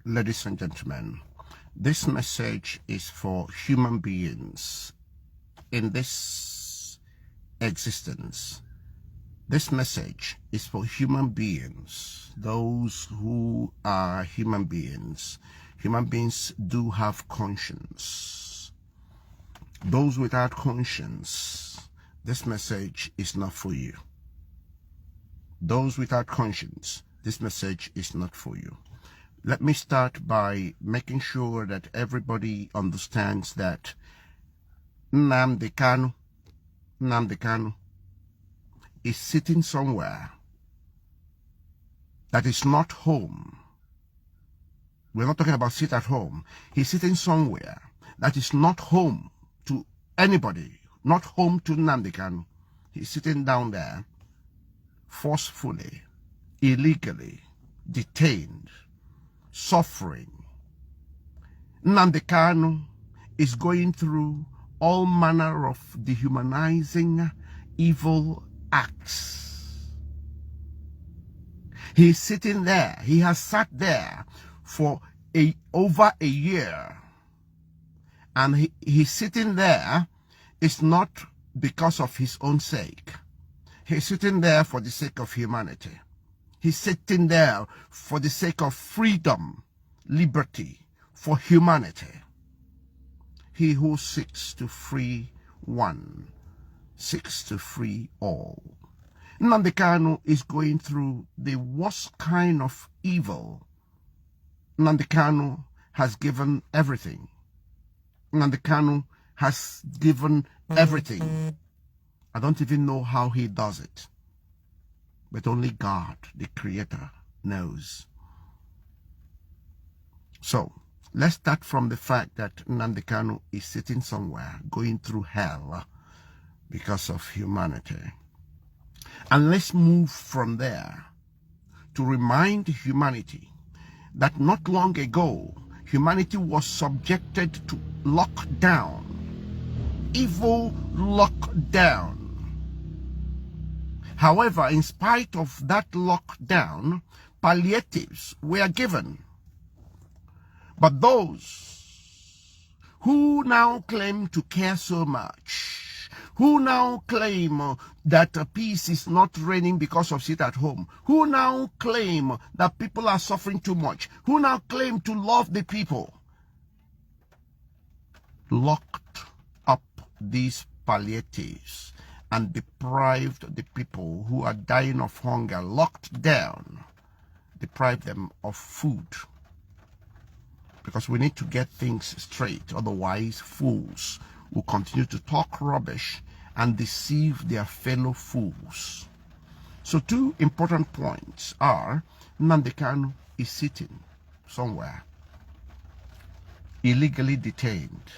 Ladies and gentlemen, this message is for human beings in this existence. This message is for human beings, those who are human beings. Human beings do have conscience. Those without conscience, this message is not for you. Those without conscience, this message is not for you. Let me start by making sure that everybody understands that Nnamdi Kanu is sitting somewhere that is not home. We're not talking about sit at home. He's sitting somewhere that is not home to anybody, not home to Nnamdi Kanu. He's sitting down there, forcefully, illegally, detained, suffering. Nnamdi Kanu is going through all manner of dehumanizing, evil acts. He's sitting there. He has sat there for over a year. And he's sitting there is not because of his own sake. He's sitting there for the sake of humanity. He's sitting there for the sake of freedom, liberty, for humanity. He who seeks to free one, seeks to free all. Nnamdi Kanu is going through the worst kind of evil. Nnamdi Kanu has given everything. Nnamdi Kanu has given everything. I don't even know how he does it. But only God, the Creator, knows. So, let's start from the fact that Nnamdi Kanu is sitting somewhere, going through hell because of humanity. And let's move from there to remind humanity that not long ago, humanity was subjected to lockdown, evil lockdown. However, in spite of that lockdown, palliatives were given. But those who now claim to care so much, who now claim that peace is not reigning because of sit at home, who now claim that people are suffering too much, who now claim to love the people, locked up these palliatives and deprived the people who are dying of hunger, locked down, deprived them of food. Because we need to get things straight, otherwise fools will continue to talk rubbish and deceive their fellow fools. So two important points are, Nnamdi Kanu is sitting somewhere, illegally detained,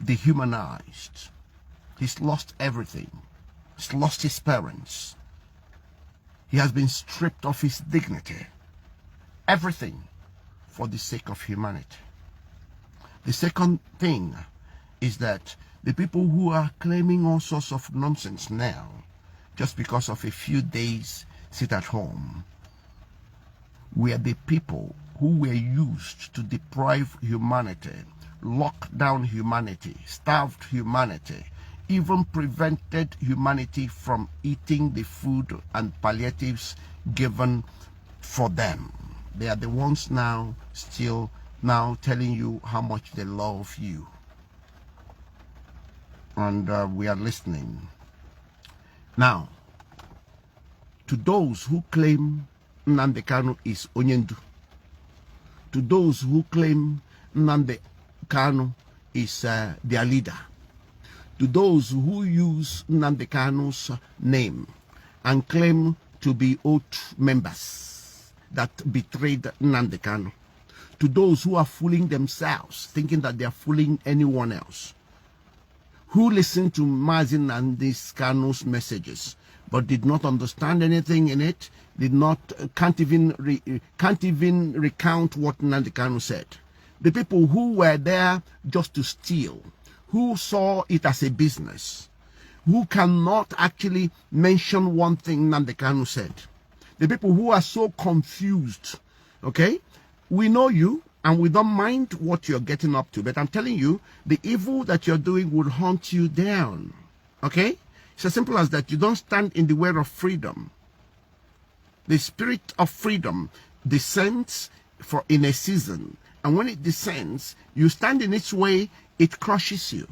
dehumanized. He's lost everything. He's lost his parents. He has been stripped of his dignity. Everything for the sake of humanity. The second thing is that the people who are claiming all sorts of nonsense now, just because of a few days sit at home, were the people who were used to deprive humanity, lock down humanity, starved humanity, even prevented humanity from eating the food and palliatives given for them. They are the ones now still telling you how much they love you. And we are listening. Now, to those who claim Nnamdi Kanu is Onyendu, to those who claim Nnamdi Kanu is their leader, to those who use Nnamdi Kanu's name and claim to be oath members that betrayed Nnamdi Kanu, to those who are fooling themselves, thinking that they are fooling anyone else, who listened to Mazi and Kanu's messages, but did not understand anything in it, can't even recount what Nnamdi Kanu said. The people who were there just to steal, who saw it as a business, who cannot actually mention one thing Nnamdi Kanu said. The people who are so confused, okay? we know you and we don't mind what you're getting up to, but I'm telling you, the evil that you're doing will hunt you down. Okay? It's as simple as that. You don't stand in the way of freedom. The spirit of freedom descends in a season, and when it descends, you stand in its way, it crushes you.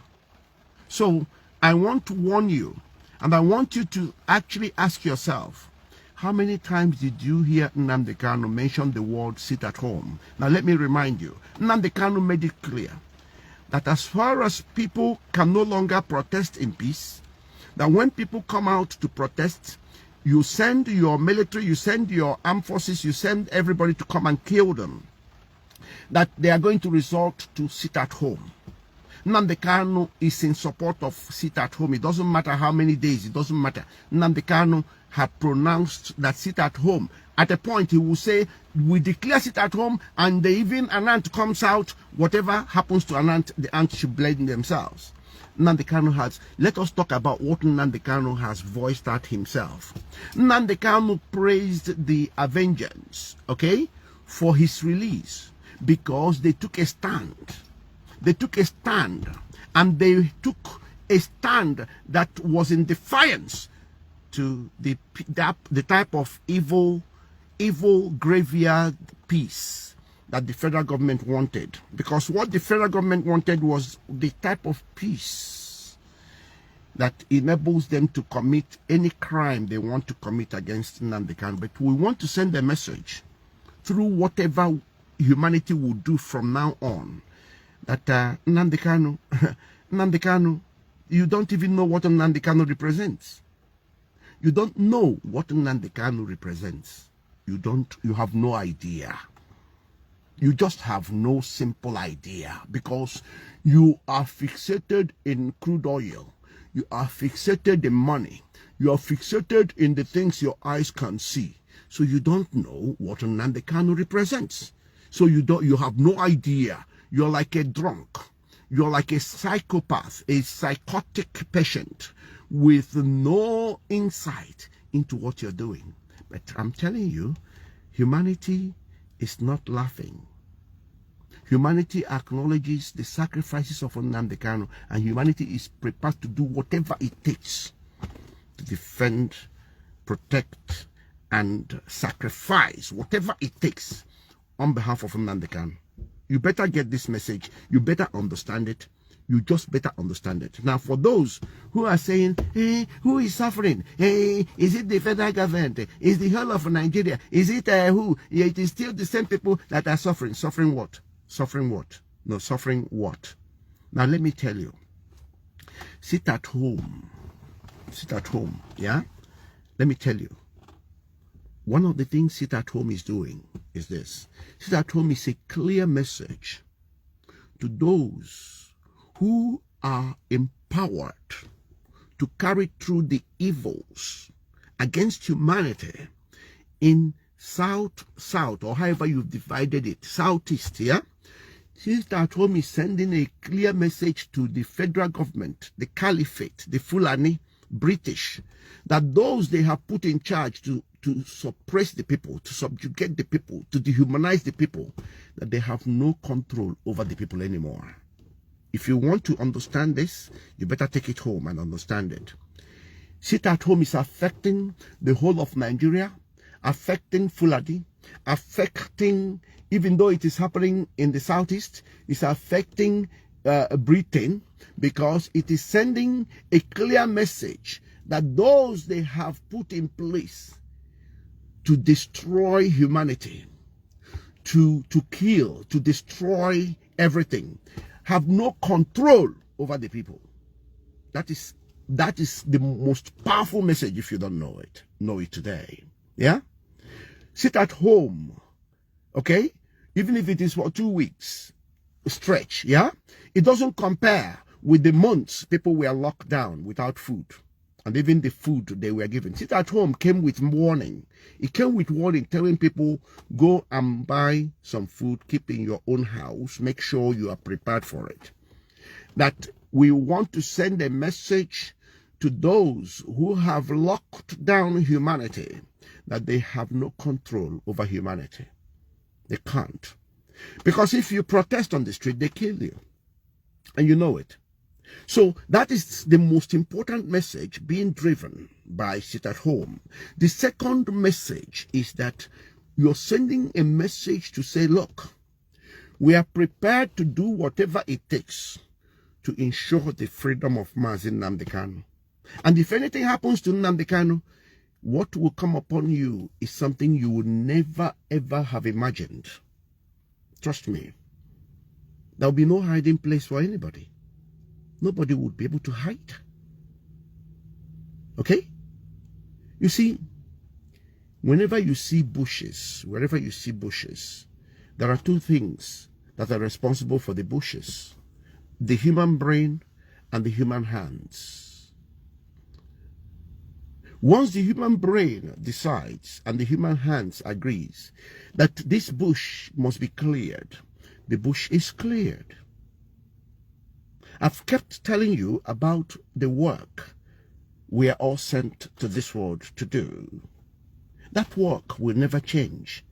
So I want to warn you, and I want you to actually ask yourself, how many times did you hear Nnamdi Kanu mention the word sit at home? Now let me remind you, Nnamdi Kanu made it clear that as far as people can no longer protest in peace, that when people come out to protest, you send your military, you send your armed forces, you send everybody to come and kill them, that they are going to resort to sit at home. Nnamdi Kanu is in support of sit at home. It doesn't matter how many days, it doesn't matter. Nnamdi Kanu had pronounced that sit at home. At a point, he will say, we declare sit at home, and even an ant comes out, whatever happens to an ant, the ant should blame themselves. Nnamdi Kanu has, let us talk about what Nnamdi Kanu has voiced out himself. Nnamdi Kanu praised the Avengers, okay, for his release, because they took a stand. They took a stand, and they took a stand that was in defiance to the type of evil graveyard peace that the federal government wanted. Because what the federal government wanted was the type of peace that enables them to commit any crime they want to commit against Nnamdi Kanu. But we want to send a message through whatever humanity will do from now on, that Nnamdi Kanu, you don't even know what Nnamdi Kanu represents. You don't know what Nnamdi Kanu represents. You have no idea. You just have no simple idea, because you are fixated in crude oil. You are fixated in money. You are fixated in the things your eyes can see. So you don't know what Nnamdi Kanu represents. So you have no idea. You're like a drunk. You're like a psychopath, a psychotic patient with no insight into what you're doing. But I'm telling you, humanity is not laughing. Humanity acknowledges the sacrifices of Nnamdi Kanu, and humanity is prepared to do whatever it takes to defend, protect, and sacrifice whatever it takes on behalf of Nnamdi Kanu. You better get this message. You better understand it. You just better understand it. Now, for those who are saying, hey, who is suffering? Hey, is it the federal government? Is the whole of Nigeria? Is it who? Yeah, it is still the same people that are suffering. Suffering what? Suffering what? No, suffering what? Now, let me tell you. Sit at home. Sit at home, yeah? Let me tell you. One of the things Sit at Home is doing is this. Sit at Home is a clear message to those who are empowered to carry through the evils against humanity in South, or however you've divided it, Southeast, yeah? Sit at Home is sending a clear message to the federal government, the Caliphate, the Fulani, British, that those they have put in charge to suppress the people, to subjugate the people, to dehumanize the people, that they have no control over the people anymore. If you want to understand this, you better take it home and understand it. Sit at Home is affecting the whole of Nigeria, affecting Fulani, affecting, even though it is happening in the Southeast, it's affecting Britain, because it is sending a clear message that those they have put in place to destroy humanity, to kill, to destroy everything, have no control over the people. That is the most powerful message. If you don't know it today. Yeah? Sit at home, okay? Even if it is for 2 weeks stretch, yeah? It doesn't compare with the months people were locked down without food. And even the food they were given. Sit at Home came with warning. It came with warning, telling people, go and buy some food, keep in your own house, make sure you are prepared for it. That we want to send a message to those who have locked down humanity, that they have no control over humanity. They can't. Because if you protest on the street, they kill you. And you know it. So that is the most important message being driven by Sit at Home. The second message is that you're sending a message to say, look, we are prepared to do whatever it takes to ensure the freedom of Mazi Nnamdi Kanu. And if anything happens to Nnamdi Kanu, what will come upon you is something you would never ever have imagined. Trust me. There will be no hiding place for anybody. Nobody would be able to hide. Okay? You see, whenever you see bushes, wherever you see bushes, there are two things that are responsible for the bushes: the human brain and the human hands. Once the human brain decides and the human hands agrees that this bush must be cleared, the bush is cleared. I've kept telling you about the work we are all sent to this world to do. That work will never change.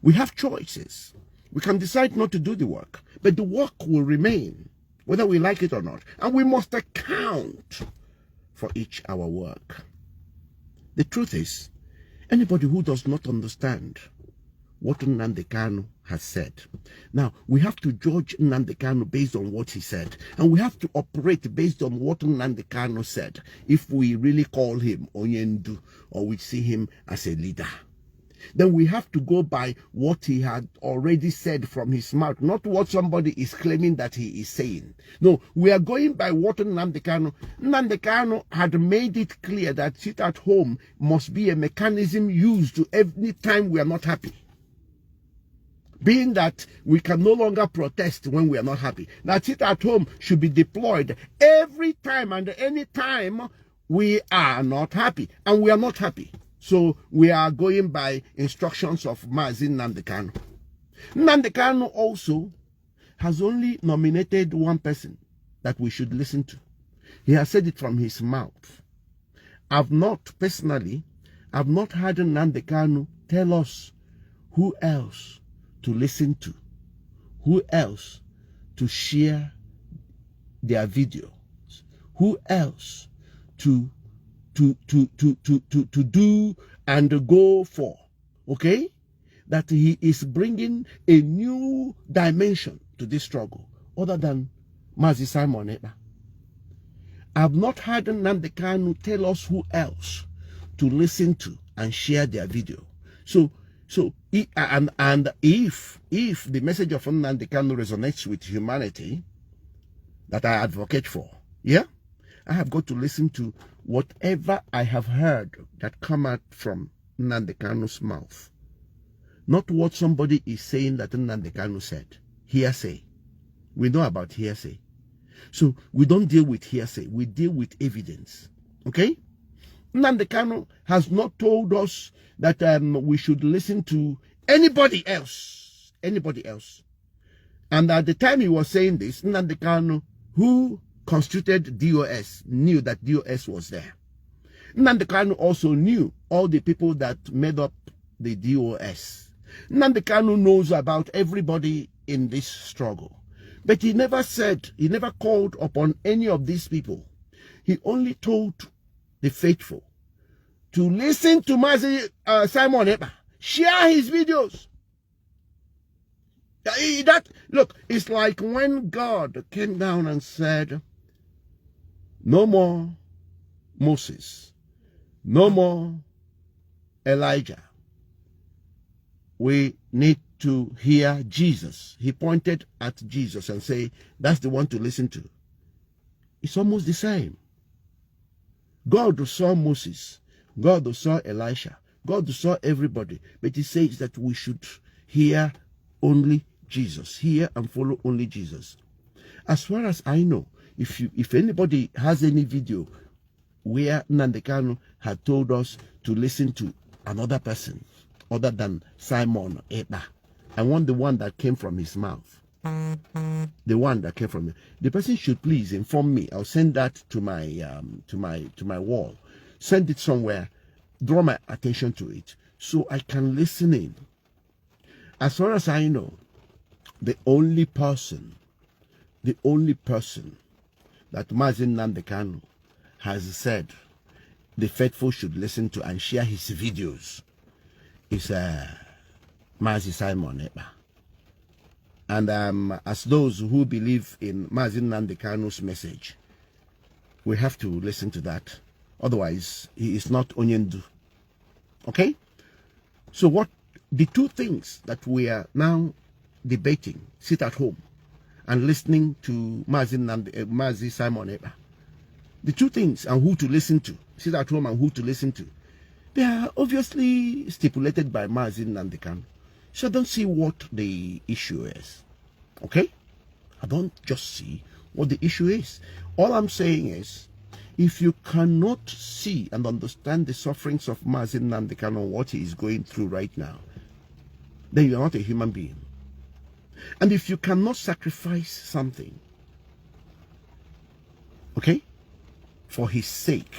We have choices. We can decide not to do the work, but the work will remain, whether we like it or not. And we must account for each our work. The truth is, anybody who does not understand what Nnamdi Kanu has said. Now, we have to judge Nnamdi Kanu based on what he said. And we have to operate based on what Nnamdi Kanu said, if we really call him Onyendu or we see him as a leader. Then we have to go by what he had already said from his mouth, not what somebody is claiming that he is saying. No, we are going by what Nnamdi Kanu had made it clear that Sit at Home must be a mechanism used to every time we are not happy. Being that we can no longer protest when we are not happy. That Sit at Home should be deployed every time and any time we are not happy. And we are not happy. So we are going by instructions of Mazi Nnamdi Kanu. Nnamdi Kanu also has only nominated one person that we should listen to. He has said it from his mouth. I've not had Nnamdi Kanu tell us who else to listen to, who else to share their videos, who else to do and go for. Okay? That he is bringing a new dimension to this struggle other than Mazi Simon Ekpa. I've not had Nnamdi Kanu tell us who else to listen to and share their video. So if the message of Nnamdi Kanu resonates with humanity that I advocate for, yeah, I have got to listen to whatever I have heard that come out from Nnamdi Kanu's mouth. Not what somebody is saying that Nnamdi Kanu said. Hearsay. We know about hearsay. So we don't deal with hearsay. We deal with evidence. Okay? Nnamdi Kanu has not told us that we should listen to anybody else. Anybody else. And at the time he was saying this, Nnamdi Kanu, who constituted DOS, knew that DOS was there. Nnamdi Kanu also knew all the people that made up the DOS. Nnamdi Kanu knows about everybody in this struggle. But he never called upon any of these people. He only told the faithful to listen to Mazi Simon Ekpa, share his videos. Look, it's like when God came down and said, no more Moses, no more Elijah. We need to hear Jesus. He pointed at Jesus and said, that's the one to listen to. It's almost the same. God saw Moses. God saw Elisha. God saw everybody. But he says that we should hear only Jesus. Hear and follow only Jesus. As far as I know, if anybody has any video where Nnamdi Kanu had told us to listen to another person other than Simon Ekpa, I want the one that came from his mouth. The one that came from him. The person should please inform me. I'll send that to my wall. Send it somewhere. Draw my attention to it so I can listen in. As far as I know, the only person that Mazi Nnamdi Kanu has said the faithful should listen to and share his videos is Mazi Simon Eba. And as those who believe in Mazi Nnamdi Kanu's message, we have to listen to that. Otherwise, he is not Onyendu. Okay? So what the two things that we are now debating, sit at home and listening to Mazi Simon Eba. The two things and who to listen to, sit at home and who to listen to, they are obviously stipulated by Mazi Nnamdi Kanu. So I don't see what the issue is. Okay? I don't just see what the issue is. All I'm saying is, if you cannot see and understand the sufferings of Mazi Nnamdi Kanu, what he is going through right now, then you are not a human being. And if you cannot sacrifice something, okay, for his sake,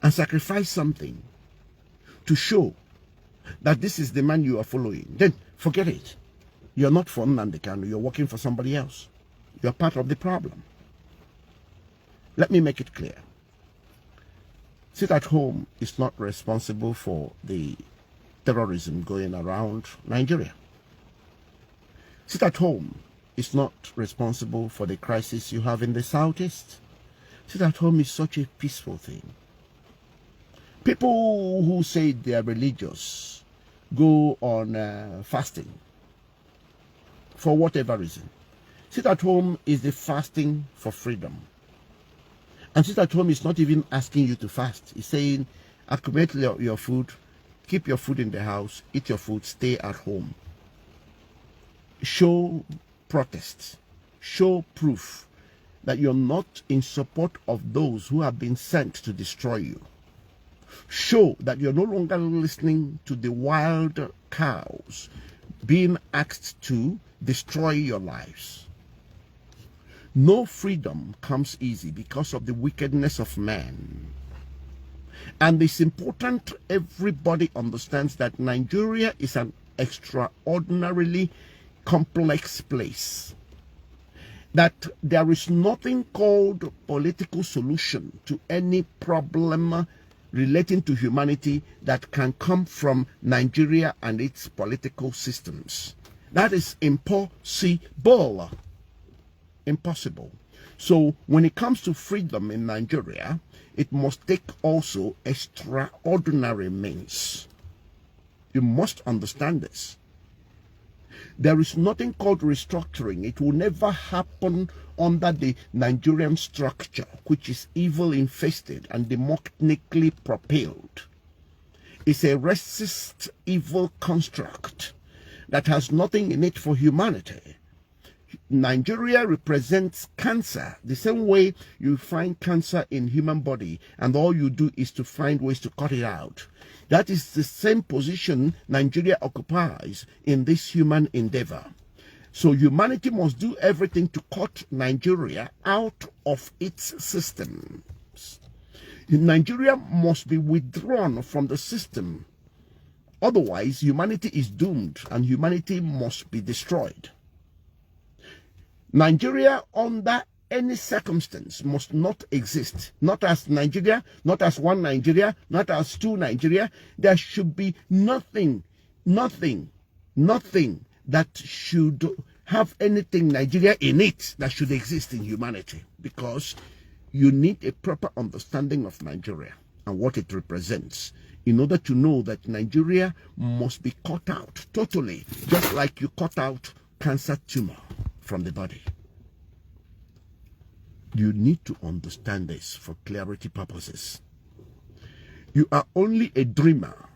and sacrifice something to show that this is the man you are following, then forget it. You're not for Nnamdi Kanu, you're working for somebody else. You're part of the problem. Let me make it clear. Sit at home is not responsible for the terrorism going around Nigeria. Sit at home is not responsible for the crisis you have in the southeast. Sit at home is such a peaceful thing. People who say they are religious go on fasting for whatever reason. Sit at home is the fasting for freedom. And sit at home is not even asking you to fast. It's saying, accumulate your food, keep your food in the house, eat your food, stay at home. Show protest, show proof that you're not in support of those who have been sent to destroy you. Show that you're no longer listening to the wild cows being asked to destroy your lives. No freedom comes easy because of the wickedness of man. And it's important everybody understands that Nigeria is an extraordinarily complex place. That there is nothing called political solution to any problem relating to humanity that can come from Nigeria and its political systems. That is impossible. Impossible. So when it comes to freedom in Nigeria, it must take also extraordinary means. You must understand this. There is nothing called restructuring. It will never happen under the Nigerian structure, which is evil infested and democratically propelled. It's a racist evil construct that has nothing in it for humanity. Nigeria represents cancer, the same way you find cancer in human body and all you do is to find ways to cut it out. That is the same position Nigeria occupies in this human endeavor. So humanity must do everything to cut Nigeria out of its systems. Nigeria must be withdrawn from the system. Otherwise, humanity is doomed and humanity must be destroyed. Nigeria under any circumstance must not exist. Not as Nigeria, not as one Nigeria, not as two Nigeria. There should be nothing that should have anything Nigeria in it that should exist in humanity. Because you need a proper understanding of Nigeria and what it represents in order to know that Nigeria must be cut out totally, just like you cut out cancer tumor from the body. You need to understand this for clarity purposes. You are only a dreamer.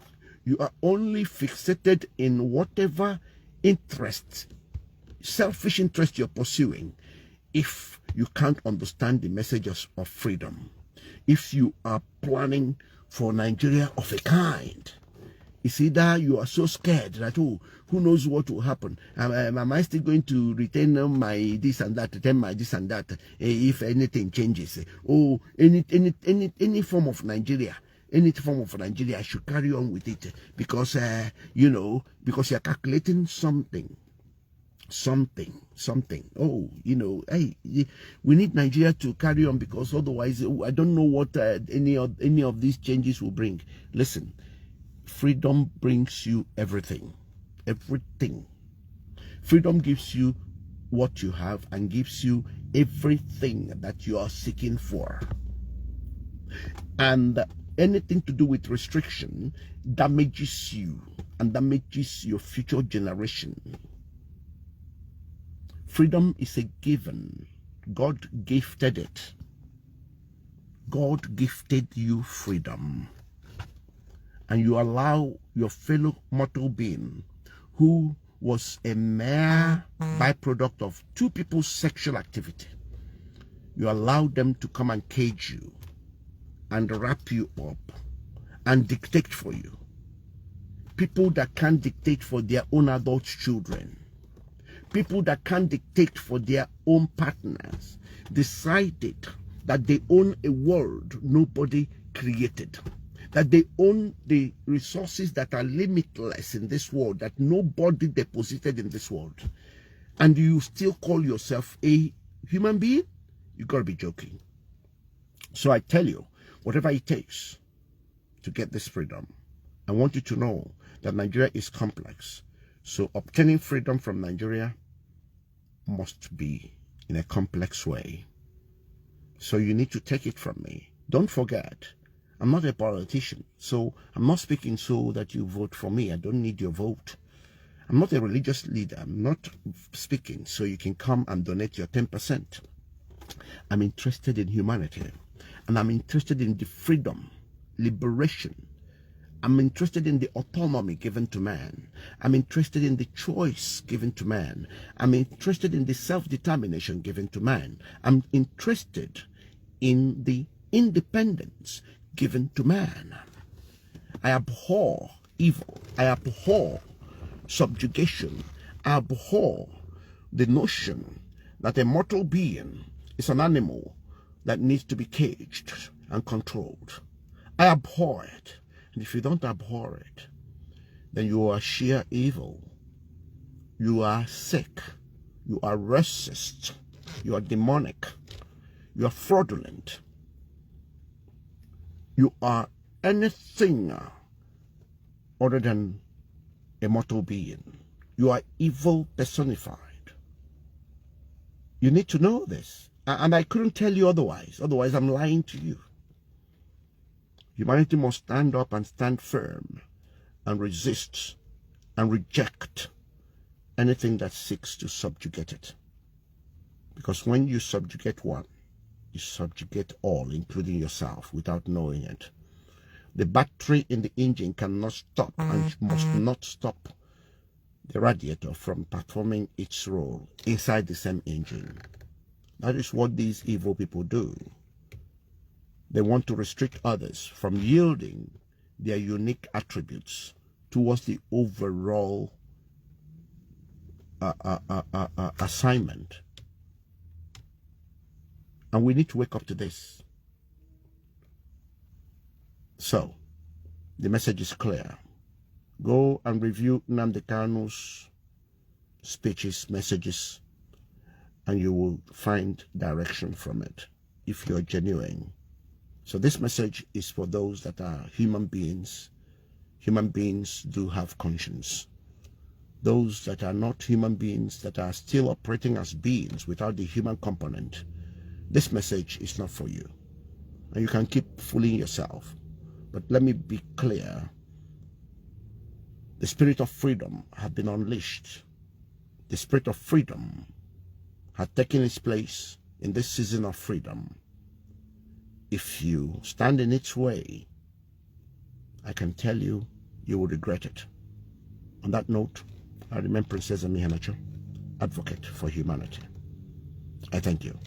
You are only fixated in whatever interest, selfish interest you're pursuing, if you can't understand the messages of freedom. If you are planning for Nigeria of a kind, it's either you are so scared that, oh, who knows what will happen? Am I still going to retain my this and that, retain my this and that, if anything changes? Oh, any form of Nigeria, I should carry on with it because, you know, because you're calculating something. something. Oh, you know, hey, we need Nigeria to carry on, because otherwise I don't know what any of these changes will bring. Listen, freedom brings you everything. Freedom gives you what you have and gives you everything that you are seeking for. And anything to do with restriction damages you and damages your future generation. Freedom is a given. God gifted it. God gifted you freedom. And you allow your fellow mortal being, who was a mere byproduct of two people's sexual activity, you allow them to come and cage you and wrap you up and dictate for you. People that can't dictate for their own adult children, people that can't dictate for their own partners, decided that they own a world nobody created, that they own the resources that are limitless in this world, that nobody deposited in this world, and you still call yourself a human being? You gotta be joking. So I tell you, whatever it takes to get this freedom, I want you to know that Nigeria is complex. So obtaining freedom from Nigeria must be in a complex way. So you need to take it from me. Don't forget, I'm not a politician, so I'm not speaking so that you vote for me. I don't need your vote. I'm not a religious leader. I'm not speaking so you can come and donate your 10%. I'm interested in humanity, and I'm interested in the freedom, liberation. I'm interested in the autonomy given to man. I'm interested in the choice given to man. I'm interested in the self-determination given to man. I'm interested in the independence given to man. I abhor evil. I abhor subjugation. I abhor the notion that a mortal being is an animal that needs to be caged and controlled. I abhor it. And if you don't abhor it, then you are sheer evil. You are sick. You are racist. You are demonic. You are fraudulent. You are anything other than a mortal being. You are evil personified. You need to know this. And I couldn't tell you otherwise. Otherwise, I'm lying to you. Humanity must stand up and stand firm and resist and reject anything that seeks to subjugate it. Because when you subjugate one, you subjugate all, including yourself, without knowing it. The battery in the engine cannot stop and must not stop the radiator from performing its role inside the same engine. That is what these evil people do. They want to restrict others from yielding their unique attributes towards the overall assignment. And we need to wake up to this. So, the message is clear. Go and review Nnamdi Kanu's speeches, messages, and you will find direction from it if you're genuine. So this message is for those that are human beings. Human beings do have conscience. Those that are not human beings, that are still operating as beings without the human component, this message is not for you. And you can keep fooling yourself. But let me be clear. The spirit of freedom has been unleashed. The spirit of freedom has taken its place in this season of freedom. If you stand in its way, I can tell you, you will regret it. On that note, I remain Princess Amihanacho, advocate for humanity. I thank you.